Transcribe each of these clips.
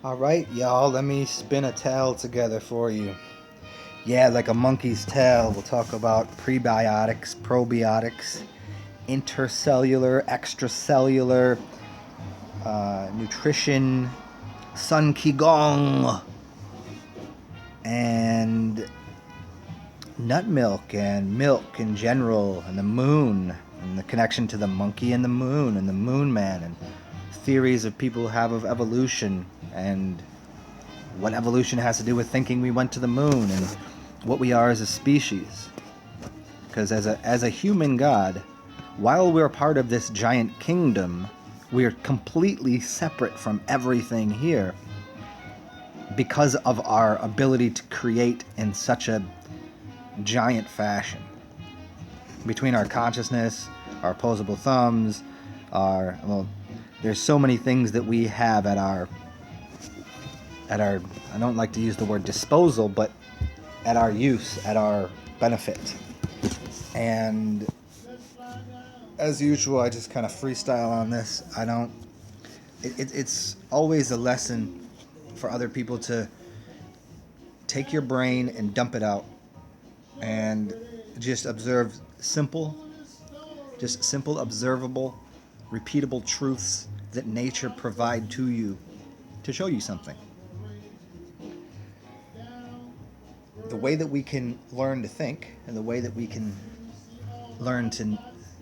Alright, y'all, let me spin a tale together for you. Yeah, like a monkey's tail, we'll talk about prebiotics, probiotics, intercellular, extracellular, nutrition, sun qigong, and nut milk and milk in general, and the moon, and the connection to the monkey and the moon man, and theories of people have of evolution, and what evolution has to do with thinking we went to the moon, and what we are as a species. Because as a human god, while we're part of this giant kingdom, we're completely separate from everything here because of our ability to create in such a giant fashion. Between our consciousness, our opposable thumbs, there's so many things that we have at our I don't like to use the word disposal, but at our use, at our benefit. And as usual, I just kind of freestyle on this. It's always a lesson for other people to take your brain and dump it out and just observe simple, observable, repeatable truths that nature provide to you to show you something. The way that we can learn to think, and the way that we can learn to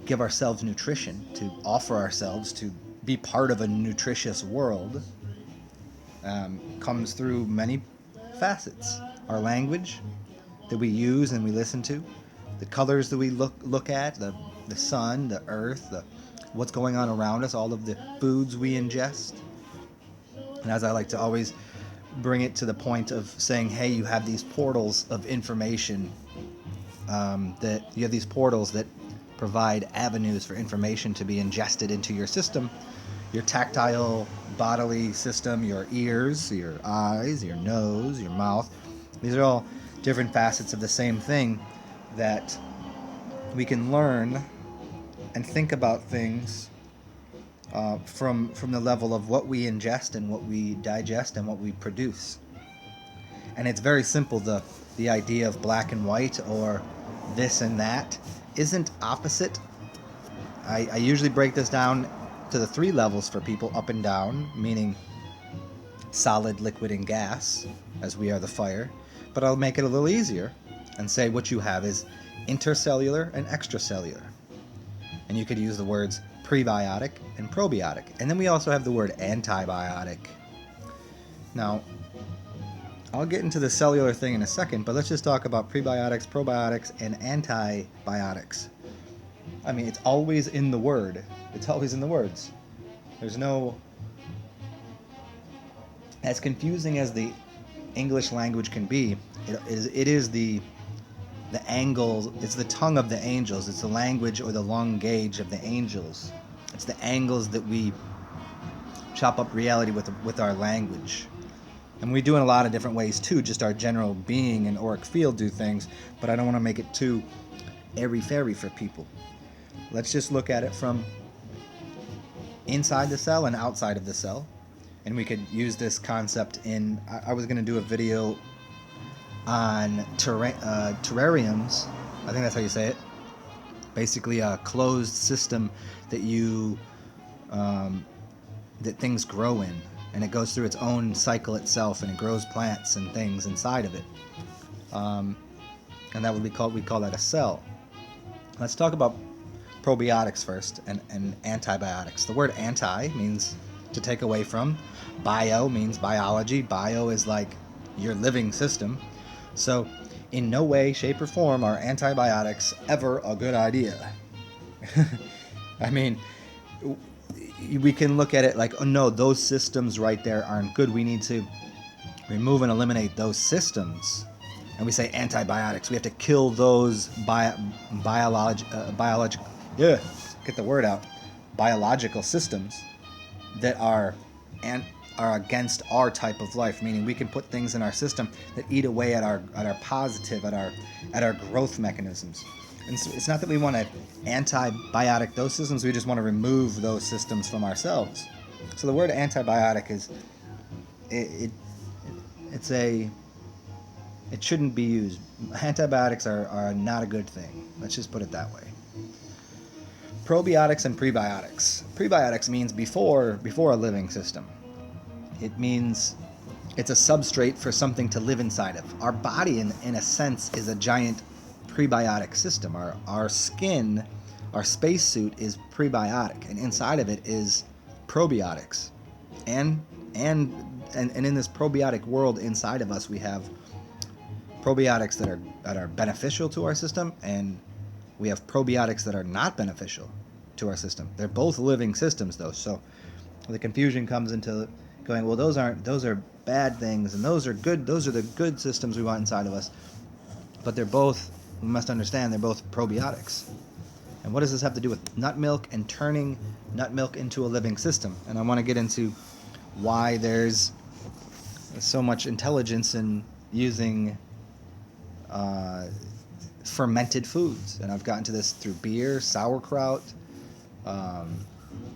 give ourselves nutrition, to offer ourselves to be part of a nutritious world, comes through many facets. Our language that we use and we listen to, the colors that we look at, the sun, the earth, what's going on around us, all of the foods we ingest. And as I like to always bring it to the point of saying, hey, you have these portals of information, that you have these portals that provide avenues for information to be ingested into your system, your tactile bodily system, your ears, your eyes, your nose, your mouth. These are all different facets of the same thing that we can learn and think about things from the level of what we ingest and what we digest and what we produce. And it's very simple. The idea of black and white or this and that isn't opposite. I usually break this down to the three levels for people, up and down, meaning solid, liquid, and gas, as we are the fire. But I'll make it a little easier and say what you have is intercellular and extracellular. And you could use the words prebiotic and probiotic. And then we also have the word antibiotic. Now, I'll get into the cellular thing in a second, but let's just talk about prebiotics, probiotics, and antibiotics. I mean, it's always in the word. It's always in the words. There's no... As confusing as the English language can be, it is the angles, it's the tongue of the angels, it's the language or the lung gauge of the angels. It's the angles that we chop up reality with our language. And we do in a lot of different ways too, just our general being and auric field do things, but I don't want to make it too airy-fairy for people. Let's just look at it from inside the cell and outside of the cell. And we could use this concept in, I was going to do a video on terrariums. I think that's how you say it. Basically a closed system that that things grow in, and it goes through its own cycle itself, and it grows plants and things inside of it. And that we call that a cell. Let's talk about probiotics first and antibiotics. The word anti means to take away from. Bio means biology. Bio is like your living system. So in no way, shape, or form are antibiotics ever a good idea. I mean, we can look at it like, oh no, those systems right there aren't good. We need to remove and eliminate those systems. And we say antibiotics. We have to kill those biological, get the word out, biological systems that are against our type of life, meaning we can put things in our system that eat away at our positive, at our growth mechanisms. And so it's not that we want to antibiotic those systems, we just want to remove those systems from ourselves. So the word antibiotic is it it's a it shouldn't be used. Antibiotics are not a good thing. Let's just put it that way. Probiotics and prebiotics. Prebiotics means before a living system. It means it's a substrate for something to live inside of. Our body, in a sense, is a giant prebiotic system. Our skin, our spacesuit is prebiotic, and inside of it is probiotics. And in this probiotic world inside of us, we have probiotics that are beneficial to our system, and we have probiotics that are not beneficial to our system. They're both living systems, though. So the confusion comes into going, well, those are bad things, and those are good. Those are the good systems we want inside of us. But they're both. We must understand they're both probiotics. And what does this have to do with nut milk and turning nut milk into a living system? And I want to get into why there's so much intelligence in using fermented foods. And I've gotten to this through beer, sauerkraut,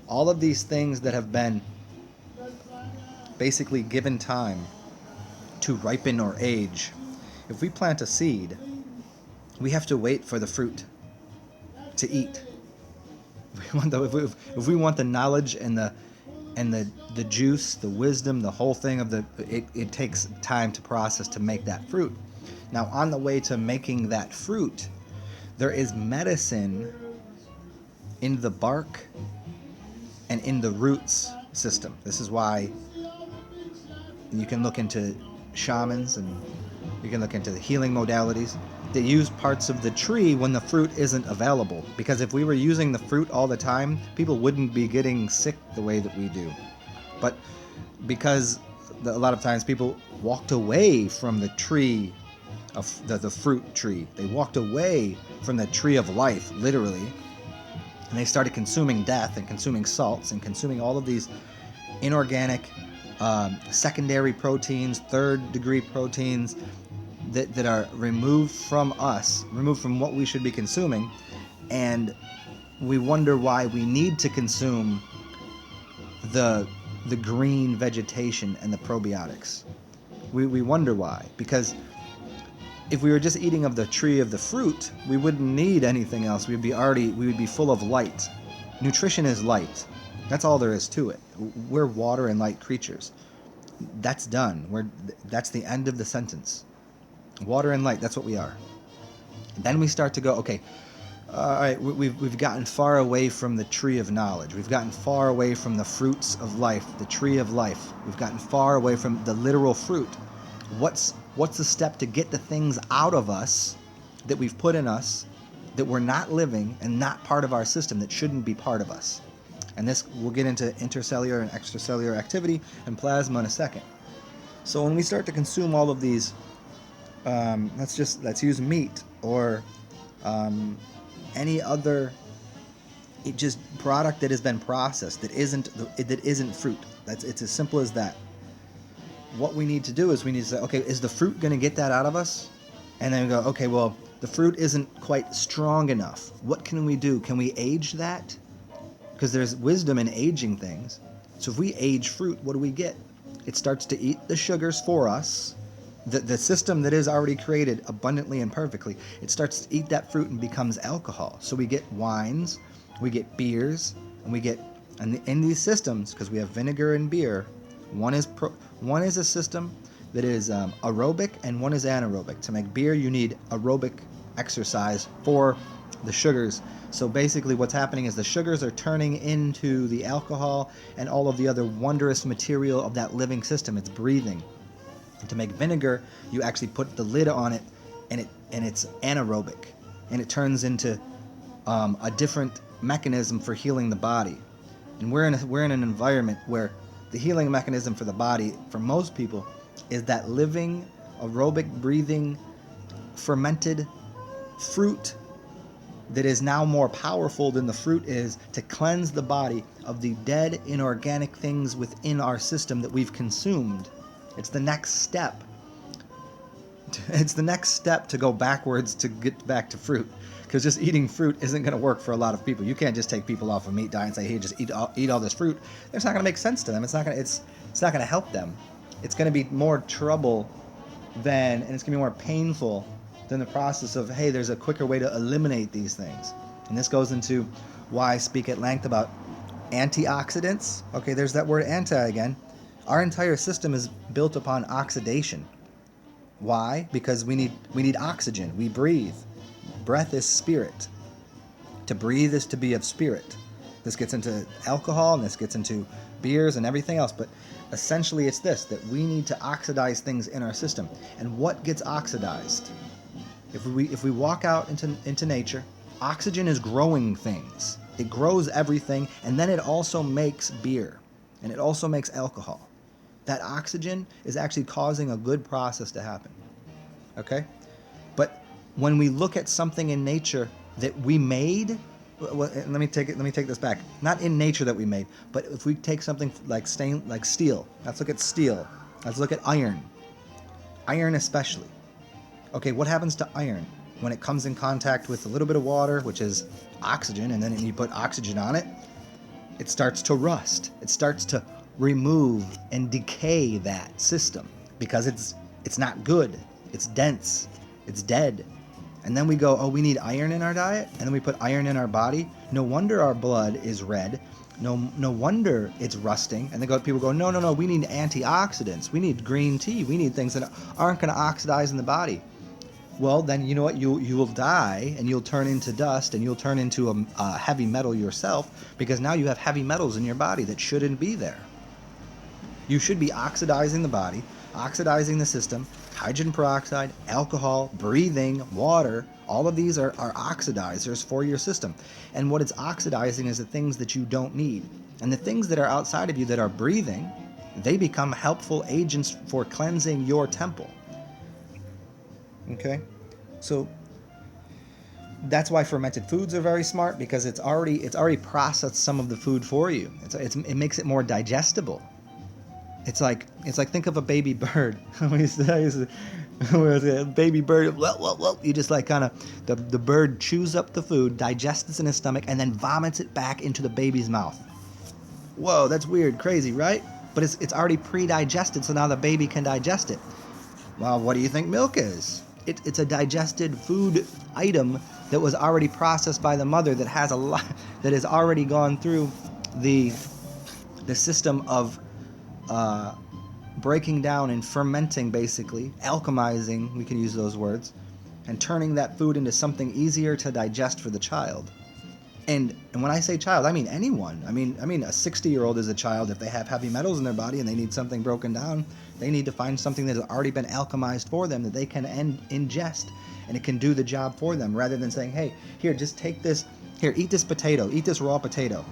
all of these things that have been basically given time to ripen or age. If we plant a seed, we have to wait for the fruit to eat. If we want the knowledge and the juice, the wisdom, the whole thing of it takes time to process to make that fruit. Now, on the way to making that fruit, there is medicine in the bark and in the roots system. This is why you can look into shamans and you can look into the healing modalities. They use parts of the tree when the fruit isn't available. Because if we were using the fruit all the time, people wouldn't be getting sick the way that we do. But because a lot of times people walked away from the tree of the fruit tree. They walked away from the tree of life, literally. And they started consuming death and consuming salts and consuming all of these inorganic secondary proteins, third degree proteins that are removed from us, removed from what we should be consuming. And we wonder why we need to consume the green vegetation and the probiotics. We wonder why. Because if we were just eating of the tree of the fruit, we wouldn't need anything else. We would be full of light. Nutrition is light. That's all there is to it. We're water and light creatures. That's done. That's the end of the sentence. Water and light, that's what we are. Then we start to go, okay, all right, we've gotten far away from the tree of knowledge. We've gotten far away from the fruits of life, the tree of life. We've gotten far away from the literal fruit. What's the step to get the things out of us that we've put in us that we're not living and not part of our system, that shouldn't be part of us? And this, we'll get into intercellular and extracellular activity and plasma in a second. So when we start to consume all of these, let's use meat or any other just product that has been processed that isn't fruit. It's as simple as that. What we need to do is we need to say, okay, is the fruit going to get that out of us? And then we go, okay, well, the fruit isn't quite strong enough. What can we do? Can we age that? Because there's wisdom in aging things. So if we age fruit, what do we get? It starts to eat the sugars for us. The system that is already created abundantly and perfectly, it starts to eat that fruit and becomes alcohol. So we get wines, we get beers, and we get, and in these systems, because we have vinegar and beer, one is a system that is aerobic and one is anaerobic. To make beer, you need aerobic exercise for the sugars. So basically what's happening is the sugars are turning into the alcohol and all of the other wondrous material of that living system. It's breathing. And to make vinegar, you actually put the lid on it, and it's anaerobic, and it turns into a different mechanism for healing the body. And we're in an environment where the healing mechanism for the body, for most people, is that living, aerobic, breathing, fermented fruit that is now more powerful than the fruit is to cleanse the body of the dead inorganic things within our system that we've consumed. It's the next step. It's the next step to go backwards to get back to fruit. Because just eating fruit isn't going to work for a lot of people. You can't just take people off a meat diet and say, hey, just eat all this fruit. It's not going to make sense to them. It's not going to help them. it's going to be more trouble and it's going to be more painful than the process of, hey, there's a quicker way to eliminate these things. And this goes into why I speak at length about antioxidants. Okay, there's that word anti again. Our entire system is built upon oxidation. Why? Because we need oxygen. We breathe. Breath is spirit. To breathe is to be of spirit. This gets into alcohol and this gets into beers and everything else, but essentially it's this, that we need to oxidize things in our system. And what gets oxidized? If we walk out into nature, oxygen is growing things. It grows everything, and then it also makes beer, and it also makes alcohol. That oxygen is actually causing a good process to happen. Okay? But when we look at something in nature that we made, let me take this back. Not in nature that we made, but if we take something like steel. Let's look at steel. Let's look at iron. Iron especially. Okay, what happens to iron when it comes in contact with a little bit of water, which is oxygen, and then you put oxygen on it? It starts to rust. It starts to remove and decay that system because it's not good. It's dense. It's dead. And then we go, oh, we need iron in our diet, and then we put iron in our body. No wonder our blood is red. No wonder it's rusting. And people go, no, we need antioxidants. We need green tea. We need things that aren't going to oxidize in the body. Well, then you know what? You will die, and you'll turn into dust, and you'll turn into a heavy metal yourself, because now you have heavy metals in your body that shouldn't be there. You should be oxidizing the body, oxidizing the system. Hydrogen peroxide, alcohol, breathing, water, all of these are oxidizers for your system. And what it's oxidizing is the things that you don't need. And the things that are outside of you that are breathing, they become helpful agents for cleansing your temple. Okay? So that's why fermented foods are very smart, because it's already processed some of the food for you. It makes it more digestible. It's like think of a baby bird. A baby bird, you just like kind of the bird chews up the food, digests it in his stomach, and then vomits it back into the baby's mouth. Whoa, that's weird, crazy, right? But it's already pre-digested, so now the baby can digest it. Well, what do you think milk is? It's a digested food item that was already processed by the mother, that has that has already gone through the system of breaking down and fermenting, basically alchemizing, we can use those words, and turning that food into something easier to digest for the child. And when I say child, I mean anyone. I mean a 60-year-old is a child. If they have heavy metals in their body and they need something broken down, they need to find something that has already been alchemized for them that they can ingest, and it can do the job for them, rather than saying, hey, here, just take this, here, eat this potato, eat this raw potato.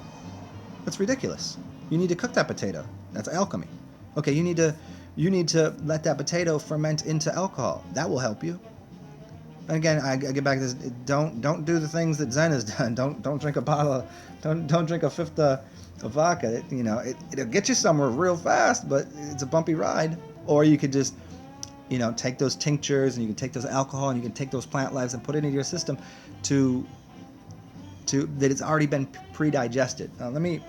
That's ridiculous. You need to cook that potato. That's alchemy. Okay, you need to let that potato ferment into alcohol. That will help you. And again, I get back to this. Don't do the things that Zen has done. Don't drink a bottle. Don't drink a fifth of vodka. It'll get you somewhere real fast, but it's a bumpy ride. Or you could just take those tinctures, and you can take those alcohol, and you can take those plant lives and put it into your system to that it's already been pre-digested. Now let me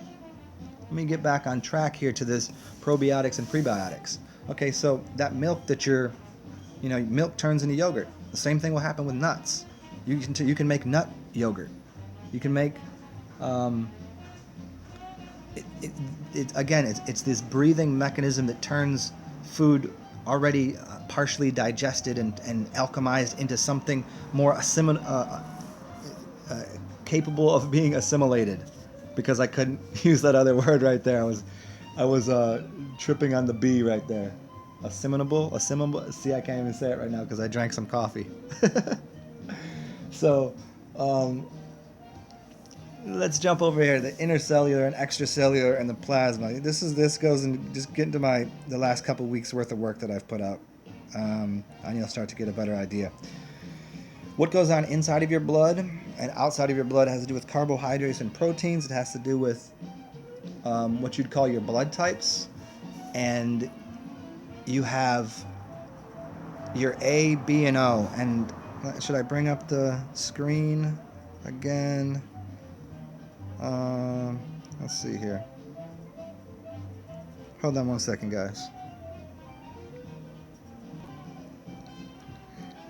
get back on track here to this probiotics and prebiotics. Okay, so that milk that milk turns into yogurt. The same thing will happen with nuts. You can make nut yogurt. You can make it's this breathing mechanism that turns food already partially digested and alchemized into something more capable of being assimilated. Because I couldn't use that other word right there. I was tripping on the B right there. Assimilable. See, I can't even say it right now because I drank some coffee. So, let's jump over here. The intercellular and extracellular and the plasma. This goes and just get into the last couple weeks worth of work that I've put out, and you'll start to get a better idea. What goes on inside of your blood and outside of your blood has to do with carbohydrates and proteins. It has to do with what you'd call your blood types. And you have your A, B, and O. And should I bring up the screen again? Let's see here. Hold on one second, guys.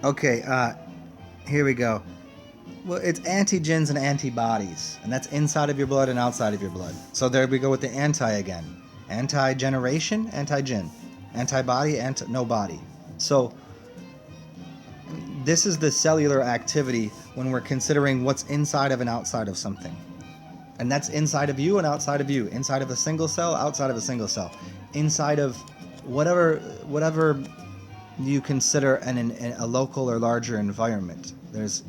Okay, here we go. Well, it's antigens and antibodies, and that's inside of your blood and outside of your blood. So there we go with the anti again. Anti-generation, anti-gen. Antibody, no body. So this is the cellular activity when we're considering what's inside of and outside of something. And that's inside of you and outside of you. Inside of a single cell, outside of a single cell. Inside of whatever you consider a local or larger environment. There's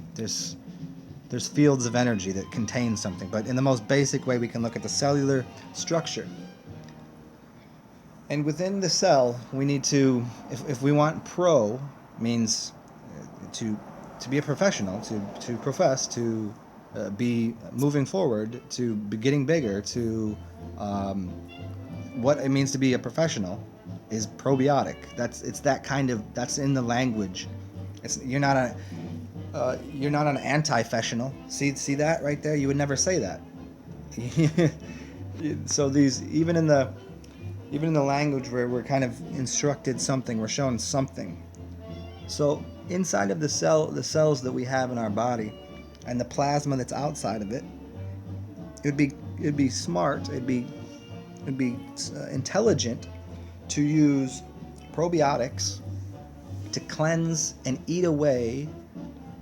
fields of energy that contain something. But in the most basic way, we can look at the cellular structure. And within the cell, we need to, if we want pro, means to be a professional, to profess, to be moving forward, to be getting bigger, to what it means to be a professional is probiotic. That's in the language. You're not an anti-professional. See that right there? You would never say that. So even in the language where we're kind of instructed something, we're shown something. So inside of the cells that we have in our body, and the plasma that's outside of it, it'd be smart, it'd be intelligent to use probiotics to cleanse and eat away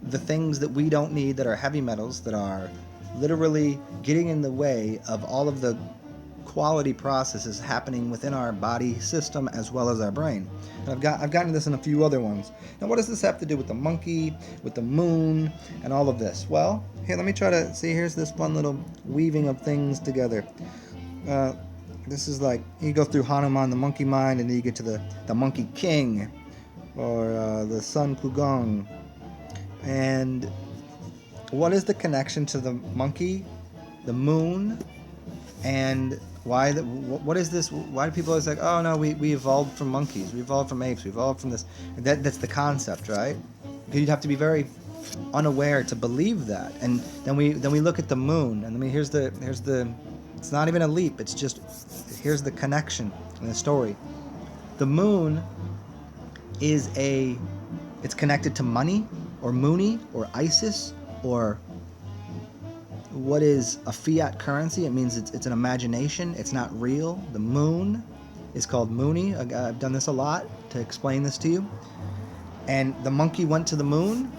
the things that we don't need, that are heavy metals, that are literally getting in the way of all of the quality processes happening within our body system as well as our brain. And I've gotten to this in a few other ones. Now, what does this have to do with the monkey, with the moon, and all of this? Well, here, let me try to see. Here's this fun little weaving of things together. This is like, you go through Hanuman, the monkey mind, and then you get to the monkey king, or the sun Wukong. And what is the connection to the monkey, the moon, and what is this? Why do people always like, oh no, we evolved from monkeys, we evolved from apes, we evolved from this? That's the concept, right? Because you'd have to be very unaware to believe that. And then we look at the moon, and I mean, here's the it's not even a leap, it's just, here's the connection in the story. The moon it's connected to money, or Mooney, or Isis, or what is a fiat currency? It means it's an imagination. It's not real. The moon is called Mooney. I've done this a lot to explain this to you. And the monkey went to the moon.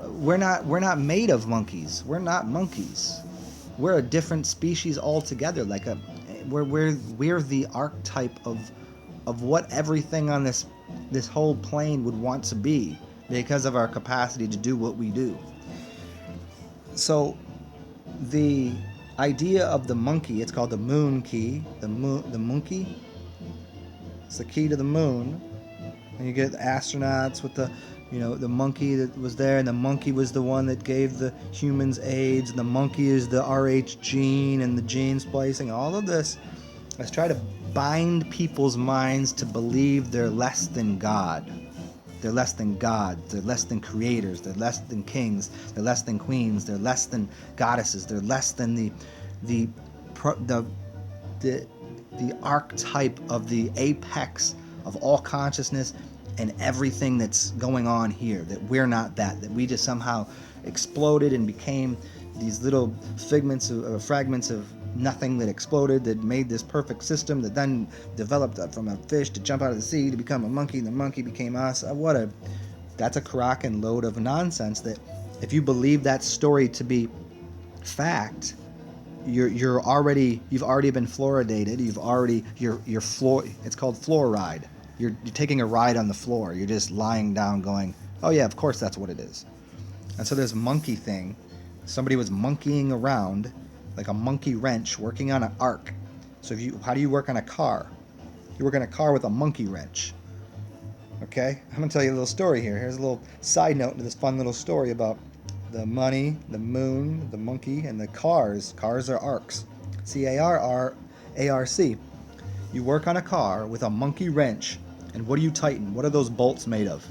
We're not made of monkeys. We're not monkeys. We're a different species altogether. We're the archetype of what everything on this whole plane would want to be, because of our capacity to do what we do. So the idea of the monkey, it's called the moon key, the monkey, it's the key to the moon. And you get the astronauts with the monkey that was there, and the monkey was the one that gave the humans AIDS, and the monkey is the RH gene and the gene splicing. All of this, let's try to bind people's minds to believe they're less than God. They're less than gods, they're less than creators, they're less than kings, they're less than queens, they're less than goddesses, they're less than the archetype of the apex of all consciousness and everything that's going on here, that we're not that we just somehow exploded and became these little fragments of nothing that exploded, that made this perfect system, that then developed from a fish to jump out of the sea to become a monkey, and the monkey became us. That's a crock and load of nonsense, that if you believe that story to be fact, you've already been fluoridated. It's called fluoride. You're taking a ride on the floor. You're just lying down going, oh yeah, of course that's what it is. And so this monkey thing, somebody was monkeying around like a monkey wrench, working on an arc. So how do you work on a car? You work on a car with a monkey wrench. Okay? I'm going to tell you a little story here. Here's a little side note to this fun little story about the money, the moon, the monkey, and the cars. Cars are arcs. C-A-R-R-A-R-C. You work on a car with a monkey wrench, and what do you tighten? What are those bolts made of?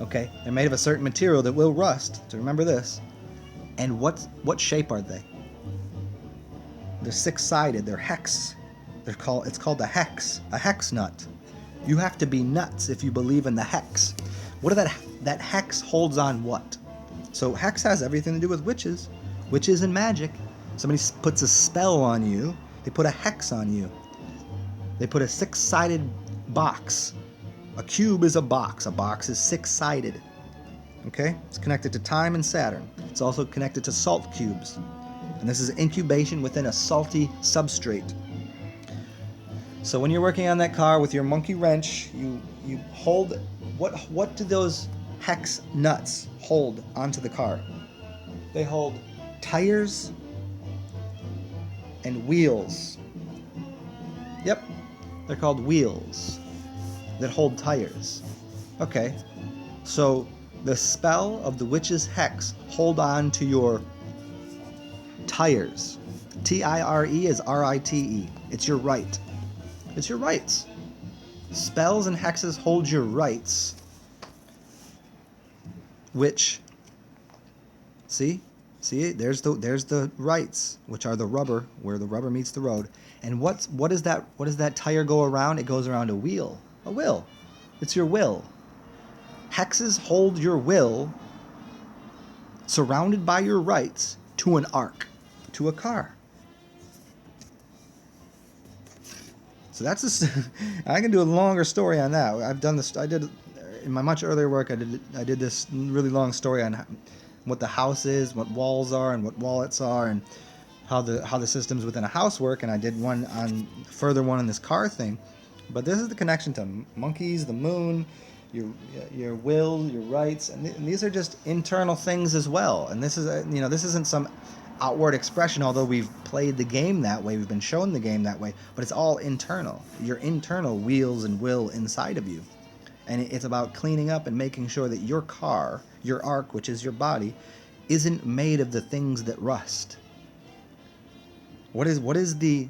Okay? They're made of a certain material that will rust. So remember this. And what shape are they? They're six-sided. They're hex. It's called a hex nut. You have to be nuts if you believe in the hex. What do that hex holds on what? So hex has everything to do with witches and magic. Somebody puts a spell on you, they put a hex on you. They put a 6-sided box. A cube is a box. A box is 6-sided. Okay? It's connected to time and Saturn. It's also connected to salt cubes. And this is incubation within a salty substrate. So when you're working on that car with your monkey wrench, you hold, what do those hex nuts hold onto the car? They hold tires and wheels. Yep, they're called wheels that hold tires. Okay, so the spell of the witch's hex hold on to your tires. T-I-R-E is R-I-T-E. It's your right. It's your rights. Spells and hexes hold your rights, which, see, there's the rights, which are the rubber, where the rubber meets the road. And what does that tire go around? It goes around a wheel. A will. It's your will. Hexes hold your will surrounded by your rights to an arc, to a car. So that's I can do a longer story on that. I've done this. I did in my much earlier work. I did this really long story on what the house is, what walls are, and what wallets are, and how the systems within a house work. And I did one on this car thing. But this is the connection to monkeys, the moon, your will, your rights, and these are just internal things as well. And this is this isn't some outward expression, although we've played the game that way, we've been shown the game that way, but it's all internal. Your internal wheels and will inside of you. And it's about cleaning up and making sure that your car, your ark, which is your body, isn't made of the things that rust. What is the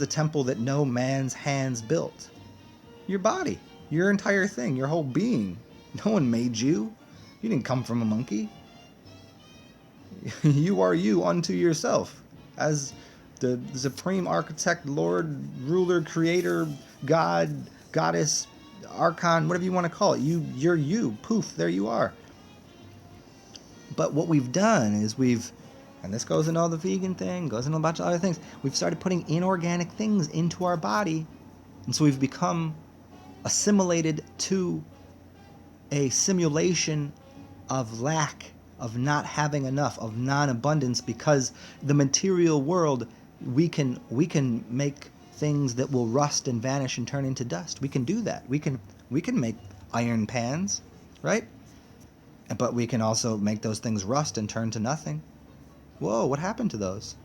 temple that no man's hands built? Your body, your entire thing, your whole being. No one made you. You didn't come from a monkey. You are you unto yourself, as the supreme architect, Lord, ruler, creator, God, goddess, Archon, whatever you want to call it. You're you. Poof, there you are. But what we've done is and this goes into all the vegan thing, goes into a bunch of other things, we've started putting inorganic things into our body, and so we've become assimilated to a simulation of lack, of not having enough, of non-abundance, because the material world, we can make things that will rust and vanish and turn into dust. We can do that. We can make iron pans, right? But we can also make those things rust and turn to nothing. Whoa, what happened to those?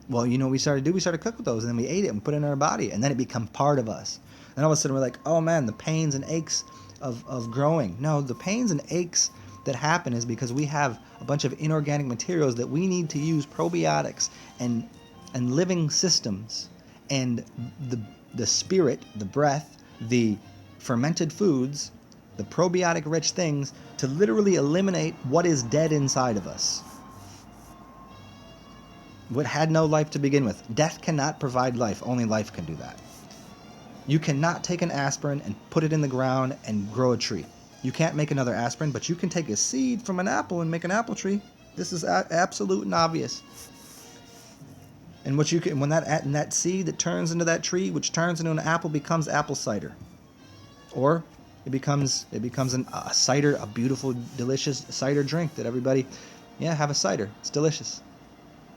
Well, what we started to do? We started to cook with those, and then we ate it and put it in our body, and then it becomes part of us. And all of a sudden we're like, oh man, the pains and aches of growing. No, the pains and aches that happen is because we have a bunch of inorganic materials that we need to use probiotics and living systems and the spirit, the breath, the fermented foods, the probiotic rich things to literally eliminate what is dead inside of us. What had no life to begin with. Death cannot provide life. Only life can do that. You cannot take an aspirin and put it in the ground and grow a tree. You can't make another aspirin, but you can take a seed from an apple and make an apple tree. This is absolute and obvious. And when that seed that turns into that tree, which turns into an apple, becomes apple cider, or it becomes a cider, a beautiful, delicious cider drink that everybody, have a cider. It's delicious.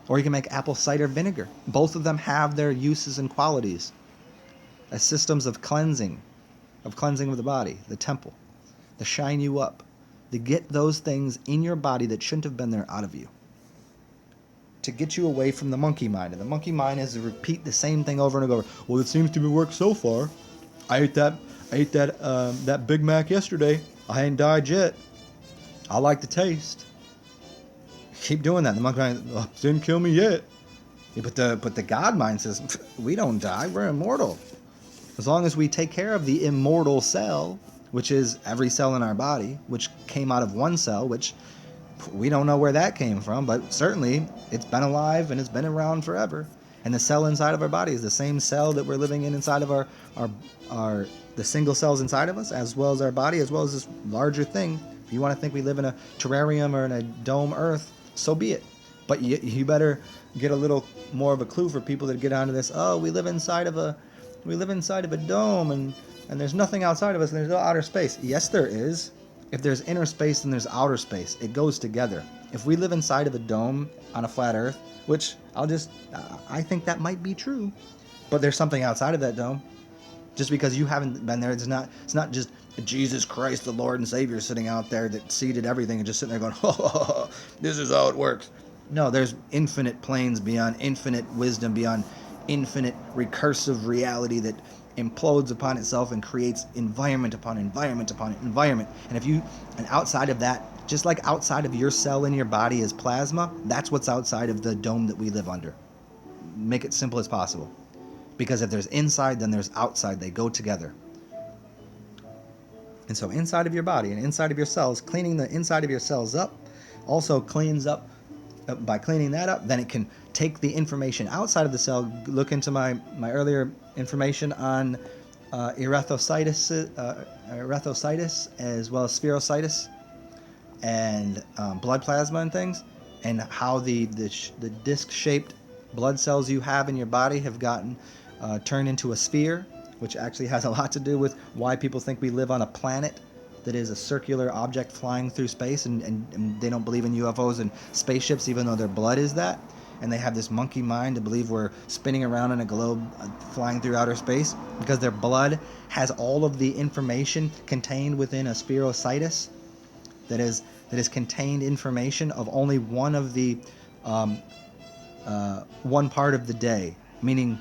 Or you can make apple cider vinegar. Both of them have their uses and qualities as systems of cleansing of the body, the temple, to shine you up, to get those things in your body that shouldn't have been there out of you, to get you away from the monkey mind. And the monkey mind is to repeat the same thing over and over. Well, it seems to be worked so far. I ate that Big Mac yesterday. I ain't died yet. I like the taste. Keep doing that. The monkey mind didn't kill me yet. Yeah, but the God mind says we don't die. We're immortal. As long as we take care of the immortal cell, which is every cell in our body, which came out of one cell, which we don't know where that came from, but certainly it's been alive and it's been around forever. And the cell inside of our body is the same cell that we're living in inside of our the single cells inside of us, as well as our body, as well as this larger thing. If you want to think we live in a terrarium or in a dome Earth, so be it. But you better get a little more of a clue for people that get onto this. Oh, we live inside of a dome, and there's nothing outside of us, and there's no outer space. Yes, there is. If there's inner space, then there's outer space. It goes together. If we live inside of a dome on a flat Earth, which I think that might be true, but there's something outside of that dome. Just because you haven't been there, it's not just Jesus Christ, the Lord and Savior, sitting out there that seeded everything and just sitting there going, oh, this is how it works. No, there's infinite planes beyond infinite wisdom, beyond infinite recursive reality that implodes upon itself and creates environment upon environment upon environment. And outside of that, just like outside of your cell in your body is plasma, that's what's outside of the dome that we live under. Make it simple as possible. Because if there's inside, then there's outside. They go together. And so inside of your body and inside of your cells, cleaning the inside of your cells up also cleans up. By cleaning that up, then it can take the information outside of the cell. Look into my earlier information on erythrocytes as well as spherocytes and blood plasma and things, and how the disc-shaped blood cells you have in your body have gotten turned into a sphere, which actually has a lot to do with why people think we live on a planet that is a circular object flying through space, and they don't believe in UFOs and spaceships, even though their blood is that. And they have this monkey mind to believe we're spinning around in a globe flying through outer space, because their blood has all of the information contained within a spherocytes that is contained information of only one of the one part of the day, meaning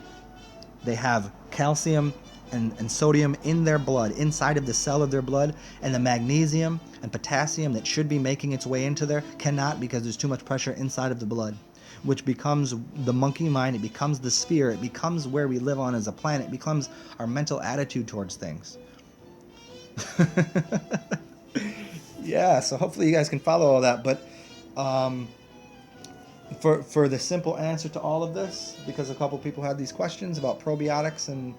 they have calcium and sodium in their blood, inside of the cell of their blood, and the magnesium and potassium that should be making its way into there cannot, because there's too much pressure inside of the blood, which becomes the monkey mind. It becomes the sphere. It becomes where we live on as a planet. It becomes our mental attitude towards things. Yeah, so hopefully you guys can follow all that. But for the simple answer to all of this, because a couple people had these questions about probiotics, and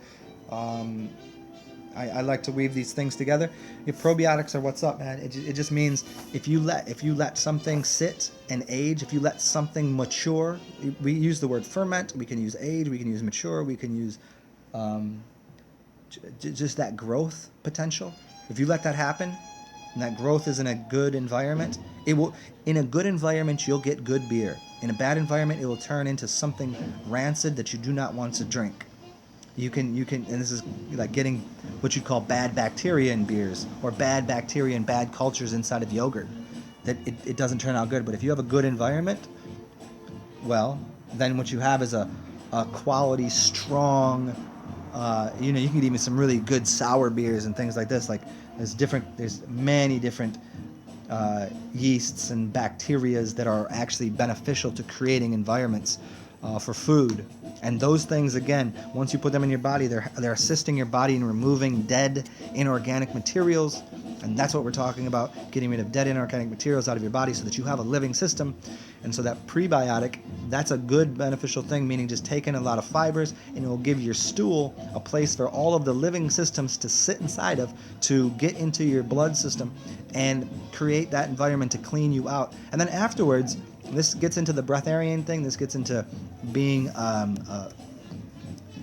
I like to weave these things together. If probiotics are what's up, man, it just means if you let something sit and age, if you let something mature, we use the word ferment, we can use age, we can use mature, we can use just that growth potential. If you let that happen, and that growth is in a good environment, in a good environment, you'll get good beer. In a bad environment, it will turn into something rancid that you do not want to drink. You can, and this is like getting what you call bad bacteria in beers, or bad bacteria and bad cultures inside of yogurt. That it doesn't turn out good. But if you have a good environment, well, then what you have is a quality, strong, you can get even some really good sour beers and things like this. Like there's many different yeasts and bacterias that are actually beneficial to creating environments for food. And those things, again, once you put them in your body, they're assisting your body in removing dead inorganic materials. And that's what we're talking about, getting rid of dead inorganic materials out of your body so that you have a living system. And so that prebiotic, that's a good beneficial thing, meaning just taking a lot of fibers, and it will give your stool a place for all of the living systems to sit inside of, to get into your blood system and create that environment to clean you out. And then afterwards, this gets into the breatharian thing, this gets into being a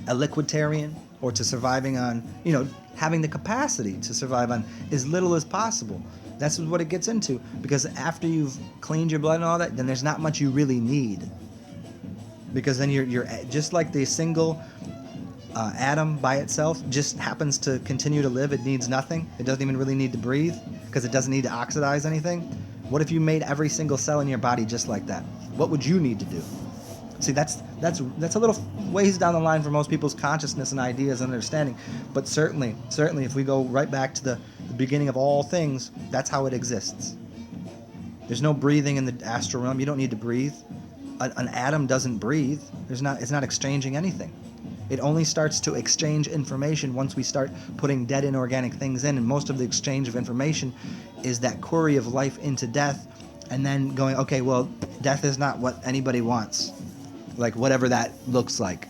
liquiditarian, or to surviving on, having the capacity to survive on as little as possible. That's what it gets into, because after you've cleaned your blood and all that, then there's not much you really need, because then you're just like the single atom by itself just happens to continue to live. It needs nothing. It doesn't even really need to breathe, because it doesn't need to oxidize anything. What if you made every single cell in your body just like that? What would you need to do? See, that's a little ways down the line for most people's consciousness and ideas and understanding. But certainly, if we go right back to the beginning of all things, that's how it exists. There's no breathing in the astral realm. You don't need to breathe. An atom doesn't breathe. It's not exchanging anything. It only starts to exchange information once we start putting dead inorganic things in, and most of the exchange of information is that query of life into death, and then going, okay, well, death is not what anybody wants. like whatever that looks like,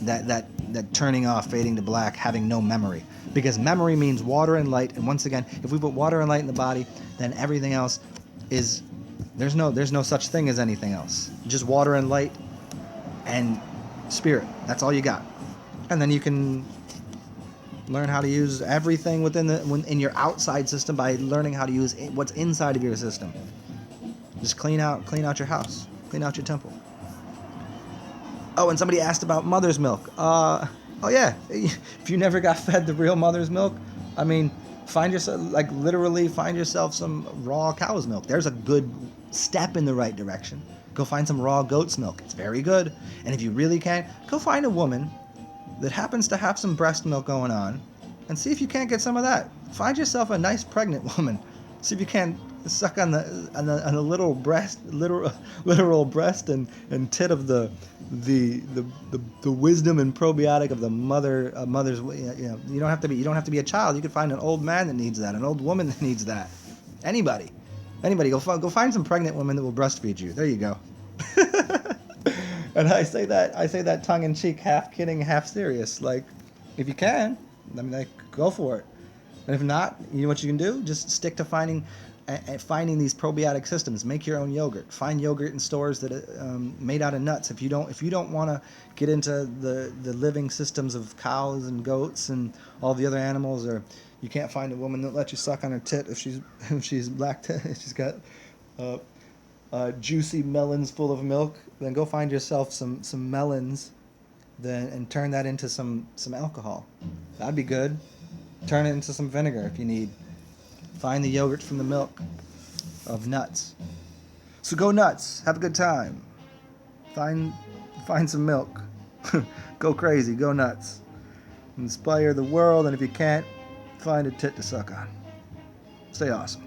that turning off, fading to black, having no memory. Because memory means water and light, and once again, if we put water and light in the body, then everything else is, there's no such thing as anything else. Just water and light and spirit. That's all you got. And then you can learn how to use everything in your outside system by learning how to use what's inside of your system. Just clean out your house, clean out your temple. Oh, and somebody asked about mother's milk. Oh yeah, if you never got fed the real mother's milk, I mean, literally find yourself some raw cow's milk. There's a good step in the right direction. Go find some raw goat's milk. It's very good. And if you really can't, go find a woman that happens to have some breast milk going on, and see if you can't get some of that. Find yourself a nice pregnant woman. See if you can't suck on a little breast, literal breast and tit of the wisdom and probiotic of the mother's. You don't have to be a child. You can find an old man that needs that, an old woman that needs that. Anybody. Go find some pregnant women that will breastfeed you. There you go. And I say that tongue in cheek, half kidding, half serious. Like, if you can, I mean, like, go for it. And if not, you know what you can do? Just stick to finding these probiotic systems. Make your own yogurt. Find yogurt in stores that are made out of nuts. If you don't want to get into the living systems of cows and goats and all the other animals, or you can't find a woman that lets you suck on her tit if she's if she's got juicy melons full of milk, then go find yourself some melons, and turn that into some alcohol. That'd be good. Turn it into some vinegar if you need. Find the yogurt from the milk of nuts. So go nuts. Have a good time. Find some milk. Go crazy. Go nuts. Inspire the world, and if you can't, find a tit to suck on. Stay awesome.